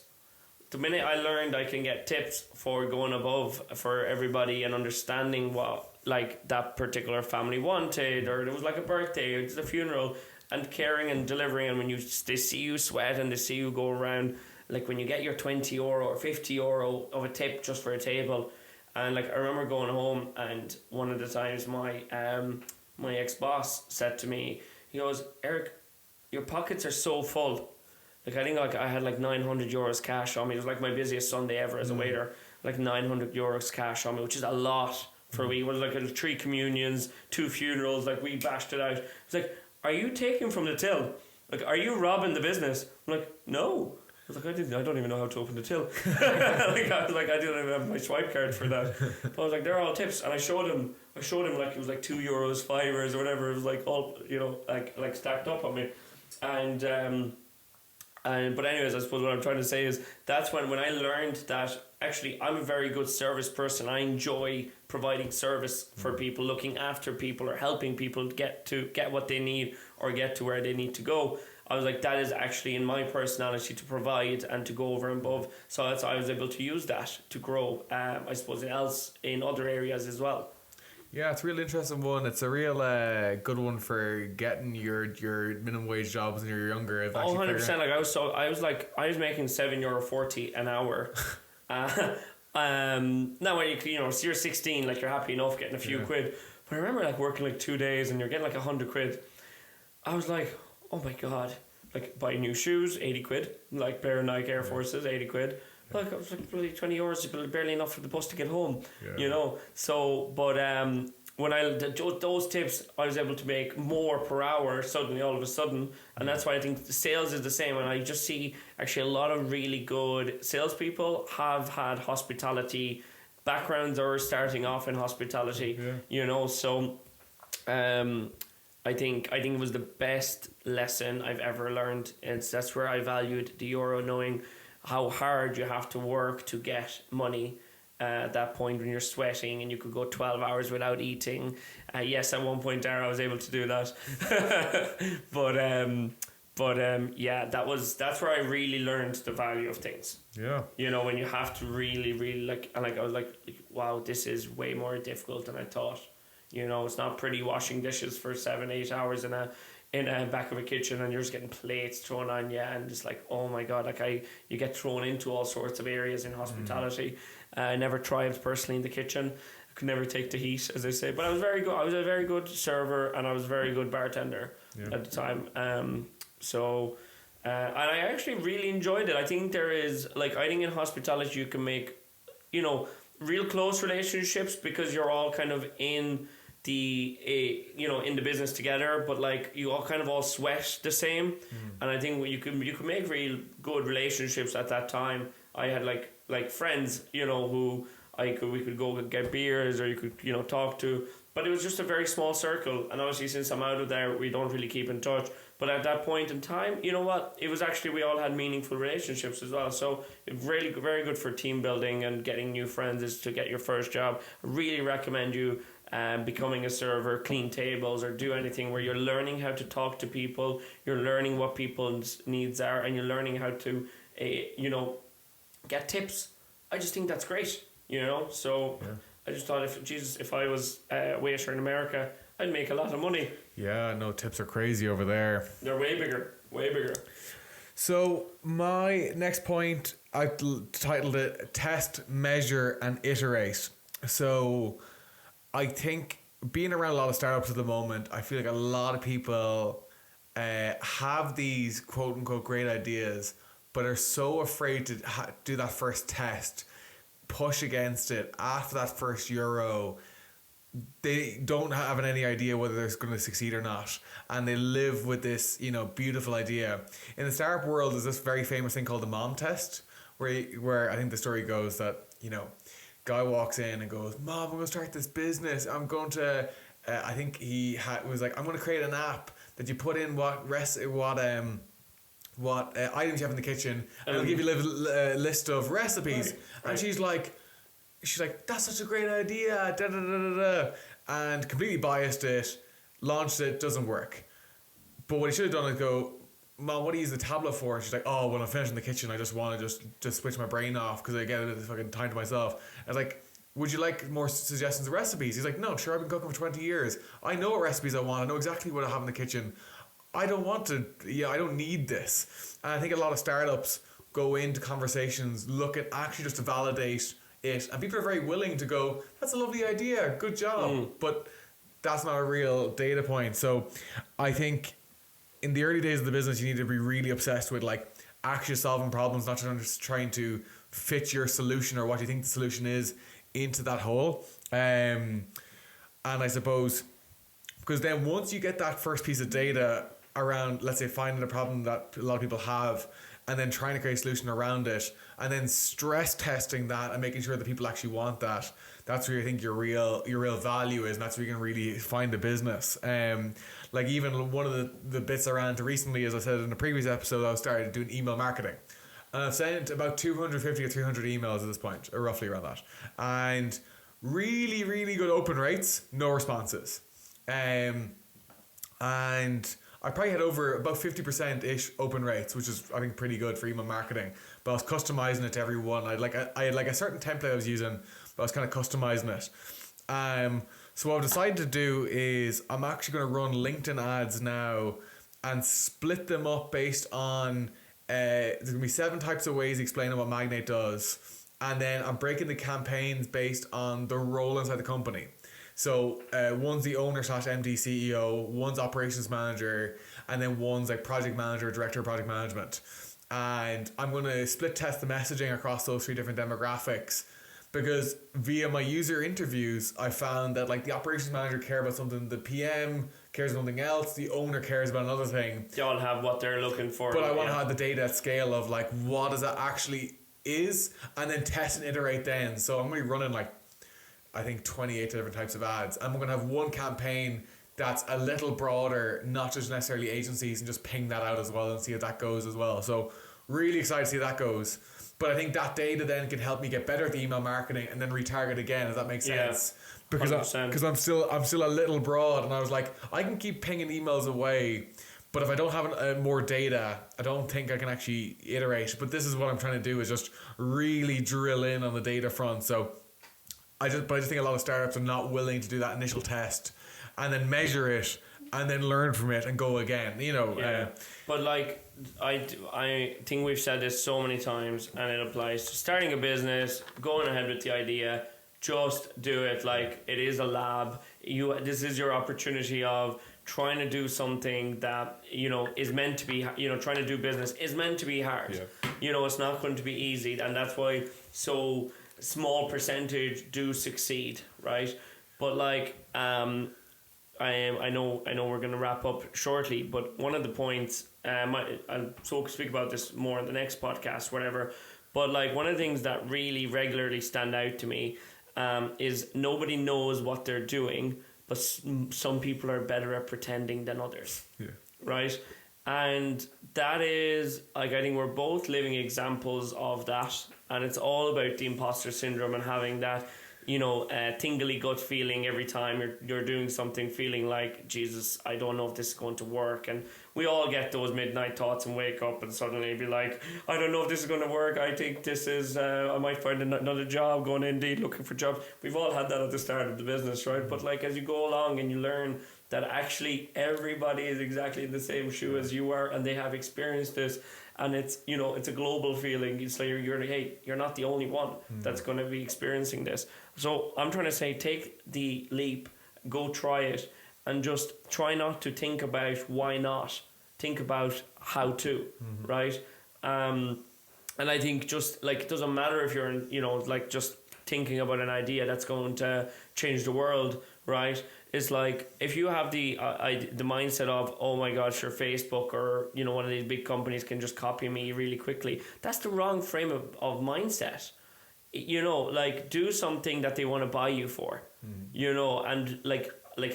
The minute I learned I can get tips for going above for everybody and understanding what like that particular family wanted, or it was like a birthday or it's a funeral, and caring and delivering, and when they see you sweat and they see you go around, like when you get your €20 or €50 of a tip just for a table. And like I remember going home, and one of the times my ex-boss said to me, he goes, Eric, your pockets are so full. Like I think like I had like €900 cash on me. It was like my busiest Sunday ever as a waiter. Like €900 cash on me, which is a lot for me. It was like 3 communions, 2 funerals. Like we bashed it out. It's like, are you taking from the till? Like, are you robbing the business? I'm like, no. I was like, I don't even know how to open the till. I didn't even have my swipe card for that. But I was like, they're all tips, and I showed him like it was like €2, €5 or whatever. It was like all like stacked up on me, but anyways, I suppose what I'm trying to say is that's when I learned that actually I'm a very good service person. I enjoy providing service for people, looking after people, or helping people get what they need or get to where they need to go. I was like, that is actually in my personality to provide and to go over and above. So that's I was able to use that to grow. I suppose in other areas as well. Yeah, it's a real interesting one. It's a real good one for getting your minimum wage jobs when you're younger. 100%. Like I was making €7.40 an hour. Now when so you're 16, like you're happy enough getting a few quid. But I remember like working like 2 days and you're getting like 100 quid. I was like, oh my god! Like buy new shoes, 80 quid. Like pair of Nike Air Forces, 80 quid. Like I was like bloody €20, barely enough for the bus to get home. So but when those tips, I was able to make more per hour suddenly all of a sudden, and that's why I think sales is the same. And I just see actually a lot of really good salespeople have had hospitality backgrounds or starting off in hospitality. So I think it was the best lesson I've ever learned. That's where I valued the euro, knowing how hard you have to work to get money at that point when you're sweating and you could go 12 hours without eating. Yes, at one point there I was able to do that. Yeah, that's where I really learned the value of things. Yeah. When you have to really, really I was like, wow, this is way more difficult than I thought. It's not pretty washing dishes for 7-8 hours in a back of a kitchen, and you're just getting plates thrown on you, and just like, oh my god, you get thrown into all sorts of areas in hospitality. I never thrived personally in the kitchen. I could never take the heat, as they say, but I was very good. I was a very good server, and I was a very good bartender at the time. And I actually really enjoyed it. I think there is I think in hospitality you can make real close relationships because you're all kind of in in the business together, but like you all sweat the same. And I think you could make real good relationships at that time. I had like friends who we could go get beers, or you could talk to, but it was just a very small circle. And obviously since I'm out of there, we don't really keep in touch. But at that point in time, it was actually, we all had meaningful relationships as well. So it's really very good for team building and getting new friends is to get your first job. I really recommend you becoming a server, clean tables, or do anything where you're learning how to talk to people, you're learning what people's needs are, and you're learning how to get tips. I just think that's great, so I just thought if I was a waiter in America, I'd make a lot of money. Yeah, no, tips are crazy over there. They're way bigger. So my next point, I titled it Test, Measure and Iterate. So I think being around a lot of startups at the moment, I feel like a lot of people have these quote unquote great ideas, but are so afraid to do that first test, push against it after that first euro. They don't have any idea whether they're going to succeed or not, and they live with this beautiful idea. In the startup world, there's this very famous thing called the mom test, where I think the story goes that guy walks in and goes, "Mom, I'm going to start this business. I'm going to," I think was like, "I'm going to create an app that you put in what items you have in the kitchen, and it'll give you a list of recipes." Right. And she's like, "That's such a great idea, da da da da da," and completely biased it, launched it, doesn't work. But what he should have done is go, "Mom, what do you use the tablet for?" And she's like, "Oh, when I'm finished in the kitchen, I just want to just switch my brain off because I get a bit of fucking time to myself." I was like, "Would you like more suggestions of recipes?" He's like, "No, sure, I've been cooking for 20 years. I know what recipes I want. I know exactly what I have in the kitchen. I don't want to, I don't need this." And I think a lot of startups go into conversations looking actually just to validate it. And people are very willing to go, "That's a lovely idea, good job." But that's not a real data point. So I think in the early days of the business, you need to be really obsessed with like actually solving problems, not just trying to fit your solution or what you think the solution is into that hole. And I suppose, because then once you get that first piece of data around, let's say, finding a problem that a lot of people have, and then trying to create a solution around it, and then stress testing that and making sure that people actually want that, that's where I think your real value is, and that's where you can really find a business. Like even one of the bits I ran into recently, as I said in the previous episode, I started doing email marketing. And I've sent about 250 or 300 emails at this point, or roughly around that. And really, really good open rates, no responses. And I probably had over about 50%-ish open rates, which is, I think, pretty good for email marketing. But I was customizing it to everyone. I had like a certain template I was using, but I was kind of customizing it. So what I've decided to do is I'm actually going to run LinkedIn ads now and split them up based on, there's going to be 7 types of ways explaining what Magnate does. And then I'm breaking the campaigns based on the role inside the company. So one's the owner / MD CEO, one's operations manager, and then one's like project manager, director of project management. And I'm going to split test the messaging across those 3 different demographics, because via my user interviews, I found that like the operations manager care about something, the PM cares about something else, the owner cares about another thing. They all have what they're looking for. But I want to have the data at scale of like what does that actually is, and then test and iterate then. So I'm going to be running like, I think 28 different types of ads. And we're going to have one campaign that's a little broader, not just necessarily agencies, and just ping that out as well and see how that goes as well. So really excited to see how that goes. But I think that data then can help me get better at the email marketing and then retarget again, if that makes sense. Because I'm still a little broad, and I was like, I can keep pinging emails away, but if I don't have more data, I don't think I can actually iterate. But this is what I'm trying to do, is just really drill in on the data front. So I just think a lot of startups are not willing to do that initial test and then measure it and then learn from it and go again, But like, I think we've said this so many times, and it applies to starting a business, going ahead with the idea, just do it. Like, it is a lab. This is your opportunity of trying to do something that, is meant to be, trying to do business is meant to be hard. Yeah. It's not going to be easy, and that's why so small percentage do succeed, right? But like, I know we're going to wrap up shortly, but one of the points, I'll speak about this more in the next podcast, whatever. But like, one of the things that really regularly stand out to me is nobody knows what they're doing, but some people are better at pretending than others. Yeah. Right? And that is, like, I think we're both living examples of that. And it's all about the imposter syndrome and having that, tingly gut feeling every time you're doing something, feeling like, Jesus, I don't know if this is going to work. And we all get those midnight thoughts and wake up and suddenly be like, I don't know if this is going to work. I think this is, I might find another job, going Indeed, looking for jobs. We've all had that at the start of the business, right? But like, as you go along and you learn that actually everybody is exactly in the same shoe as you are, and they have experienced this, and it's it's a global feeling. It's like you're not the only one that's going to be experiencing this. So I'm trying to say, take the leap, go try it, and just try not to think about why not. Think about how to, right? And I think just like, it doesn't matter if you're like just thinking about an idea that's going to change the world, right? It's like, if you have the mindset of, oh my God, sure, Facebook or one of these big companies can just copy me really quickly. That's the wrong frame of mindset. like do something that they want to buy you for, and like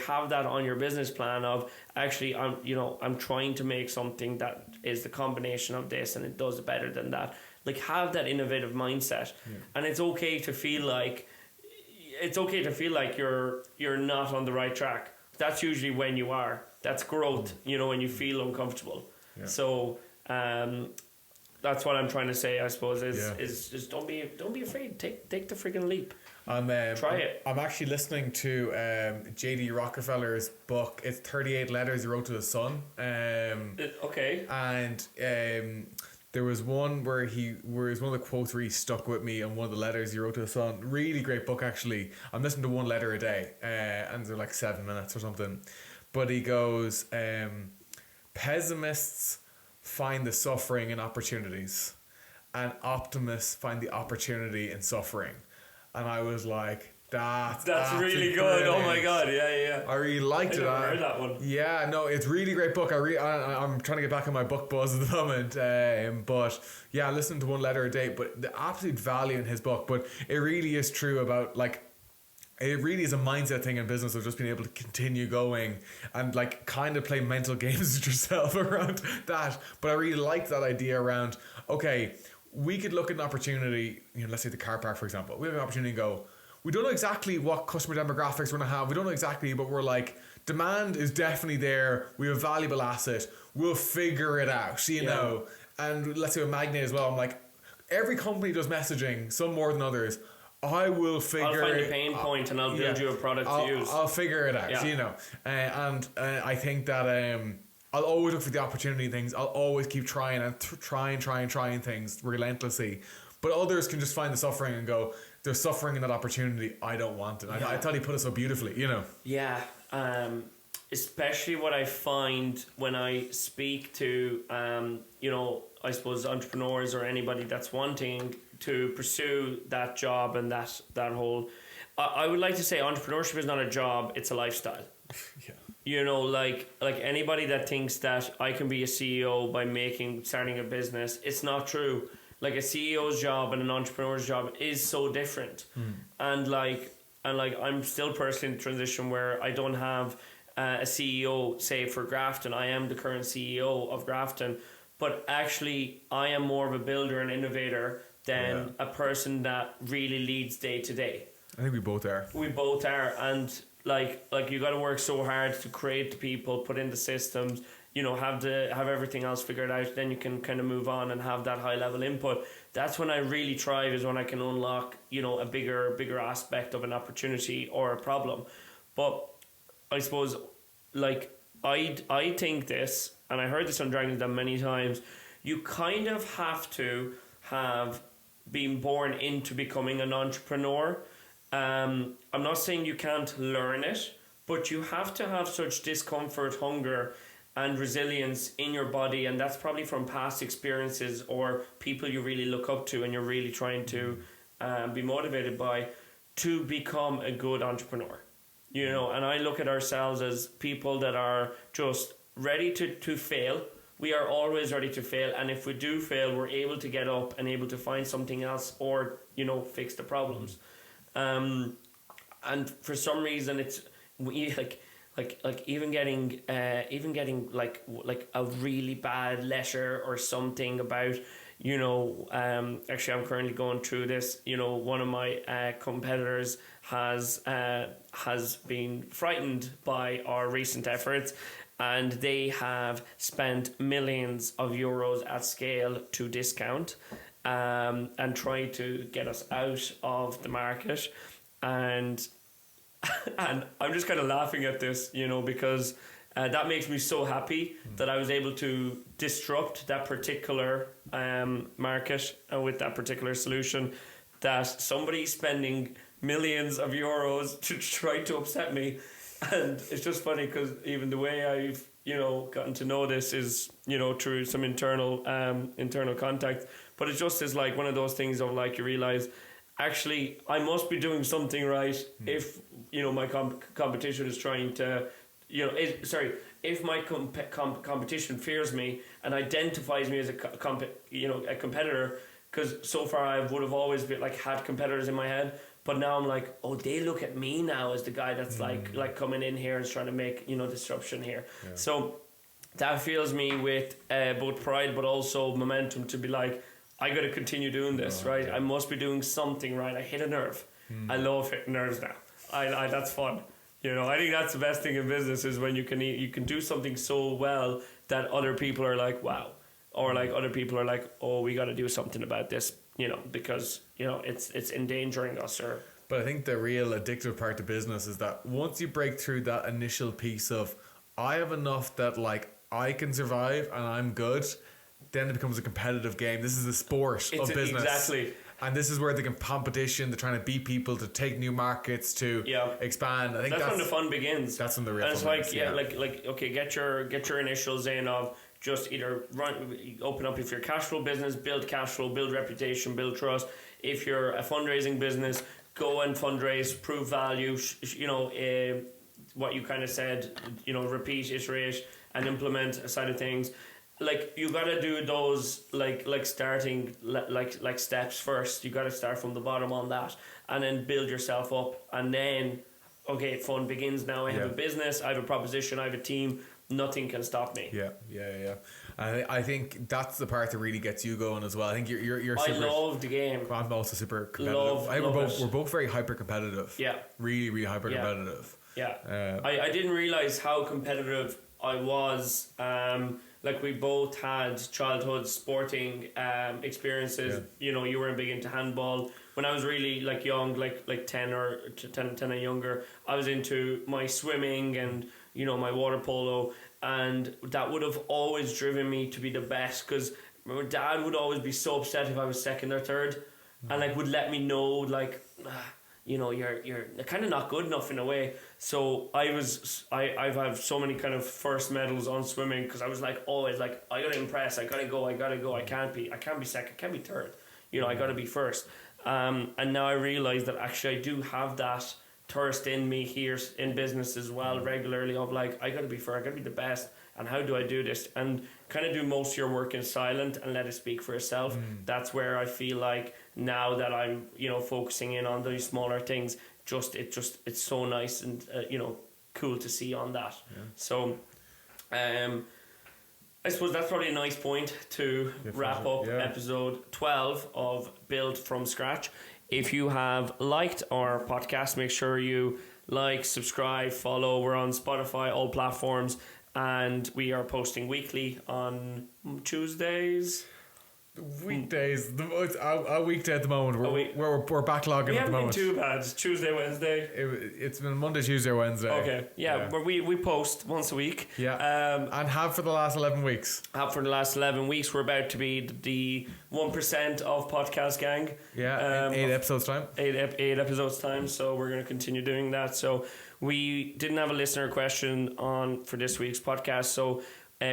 have that on your business plan of actually I'm trying to make something that is the combination of this and it does it better than that. Like have that innovative mindset, and it's okay to feel like you're not on the right track. That's usually when you are. That's growth, when you feel uncomfortable. Yeah. So that's what I'm trying to say, I suppose, is just don't be afraid. Take the freaking leap. Try it. I'm actually listening to J.D. Rockefeller's book. It's 38 Letters He Wrote to His Son. Okay. And there was one where one of the quotes really stuck with me on one of the letters he wrote to his son. Really great book, actually. I'm listening to one letter a day, and they're like 7 minutes or something. But he goes, pessimists find the suffering in opportunities, and optimists find the opportunity in suffering. And I was like, that's really good. Brilliant. Oh my god, yeah. I really liked it. I heard that one. Yeah, no, it's a really great book. I'm trying to get back on my book buzz at the moment. But yeah, I listen to one letter a day. But the absolute value in his book. But it really is true about like. It really is a mindset thing in business of just being able to continue going and like kind of play mental games with yourself around that. But I really like that idea around, okay, we could look at an opportunity, let's say the car park, for example. We have an opportunity and go, we don't know exactly what customer demographics we're going to have. We don't know exactly, but we're like, demand is definitely there. We have a valuable asset. We'll figure it out, know. And let's say with Magnate as well, I'm like, every company does messaging, some more than others. I will figure. I'll find a pain point and I'll build you a product to use. I'll figure it out, and I think that I'll always look for the opportunity in things. I'll always keep trying and trying things relentlessly. But others can just find the suffering and go, there's suffering in that opportunity. I don't want it. I thought he put it so beautifully, Yeah. Especially what I find when I speak to, I suppose entrepreneurs or anybody that's wanting to pursue that job and that whole. I would like to say entrepreneurship is not a job; it's a lifestyle. Yeah. Like anybody that thinks that I can be a CEO by starting a business, it's not true. Like a CEO's job and an entrepreneur's job is so different, and I'm still personally in the transition where I don't have a CEO, say for Grafton. I am the current CEO of Grafton, but actually I am more of a builder and innovator than a person that really leads day to day. I think we both are. We both are, and like you got to work so hard to create the people, put in the systems, have everything else figured out. Then you can kind of move on and have that high level input. That's when I really thrive, is when I can unlock a bigger aspect of an opportunity or a problem. But I suppose I think this, and I heard this on Dragon's Den many times. You kind of have to have been born into becoming an entrepreneur. I'm not saying you can't learn it, but you have to have such discomfort, hunger, and resilience in your body, and that's probably from past experiences or people you really look up to and you're really trying to be motivated by to become a good entrepreneur. And I look at ourselves as people that are just ready to fail. We are always ready to fail, and if we do fail, we're able to get up and able to find something else or fix the problems. And for some reason, it's like even getting like a really bad letter or something about actually I'm currently going through this. One of my competitors has been frightened by our recent efforts, and they have spent millions of euros at scale to discount and try to get us out of the market. And I'm just kind of laughing at this, because that makes me so happy that I was able to disrupt that particular market with that particular solution, that somebody's spending millions of euros to try to upset me. And it's just funny because even the way I've gotten to know this is through some internal contact, but it just is like one of those things of like you realize actually I must be doing something right if my competition is trying to if my competition fears me and identifies me as a competitor, because so far I would have always been like had competitors in my head, but now I'm like, oh, they look at me now as the guy that's like coming in here and trying to make disruption here. So that fills me with both pride but also momentum to be like, I got to continue doing this, right? I must be doing something right. I hit a nerve. I love hitting nerves now. I that's fun. I think that's the best thing in business is when you can do something so well that other people are like, wow, or like other people are like, oh, we got to do something about this, because it's endangering us. But I think the real addictive part to business is that once you break through that initial piece of I have enough that like I can survive and I'm good, then it becomes a competitive game. This is a sport of business. Exactly. And this is where the competition, they're trying to beat people, to take new markets, to expand. I think that's when the fun begins. That's when the real fun begins. It's like okay, get your initials in of just either open up if you're a cash flow business, build cash flow, build reputation, build trust. If you're a fundraising business, go and fundraise, prove value. What you kind of said, repeat, iterate, and implement a side of things. Like you gotta do those like starting like steps first. You gotta start from the bottom on that, and then build yourself up, and then okay, fun begins. Now I have a business, I have a proposition, I have a team. Nothing can stop me. Yeah. I think that's the part that really gets you going as well. I think you're super, I love the game. I'm also super competitive. I think we're both very hyper competitive. Yeah. Really, really hyper competitive. Yeah. I didn't realize how competitive I was. Like we both had childhood sporting experiences. You were big into handball. When I was really like young, like 10 and younger, I was into my swimming and my water polo, and that would have always driven me to be the best, because my dad would always be so upset if I was second or third, and like would let me know like you're kind of not good enough in a way. So I've had so many kind of first medals on swimming, because I was like always like, I gotta impress, I gotta go, I can't be second, I can't be third, I gotta be first. And now I realize that actually I do have that thirst in me here in business as well, regularly, of like, I gotta be first, I gotta be the best, and how do I do this? And kind of do most of your work in silent and let it speak for itself. That's where I feel like now that I'm focusing in on those smaller things, it's so nice and cool to see on that. So I suppose that's probably a nice point to wrap up episode 12 of Build From Scratch. If you have liked our podcast, make sure you like, subscribe, follow. We're on Spotify, all platforms, and we are posting weekly on Tuesdays. Weekdays. It's a weekday at the moment. We're backlogging at the moment. We haven't been too bad. It's Tuesday, Wednesday. It's been Monday, Tuesday, Wednesday. Okay. Yeah. But we post once a week. Yeah. And have for the last 11 weeks. We're about to be the 1% of Podcast Gang. Yeah. 8 episodes time. 8 episodes time. So we're going to continue doing that. So we didn't have a listener question on for this week's podcast. So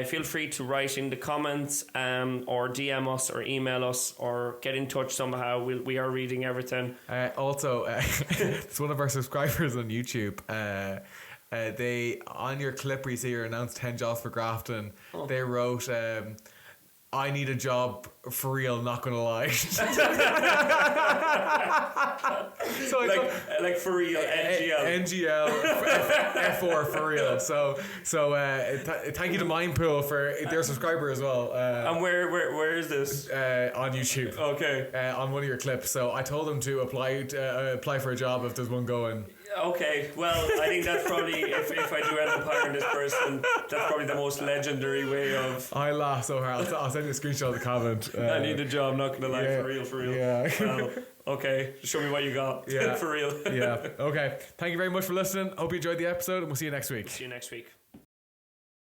feel free to write in the comments or DM us or email us or get in touch somehow. We are reading everything. Also, it's one of our subscribers on YouTube. They, on your clip where you see your announced 10 jobs for Grafton, they wrote, I need a job for real, not gonna lie. So like for real, NGL, F4 for real. So thank you to Mindpool for their subscriber as well. And where is this? On YouTube. Okay. On one of your clips. So I told them to apply for a job if there's one going. Okay, well, I think that's probably, if I do end up hiring this person, that's probably the most legendary way of... I laugh so hard. I'll send you a screenshot of the comment. I need a job, not gonna lie, for real. Yeah. Well, okay, show me what you got. Yeah. For real. Yeah. Okay. Thank you very much for listening. Hope you enjoyed the episode, and we'll see you next week.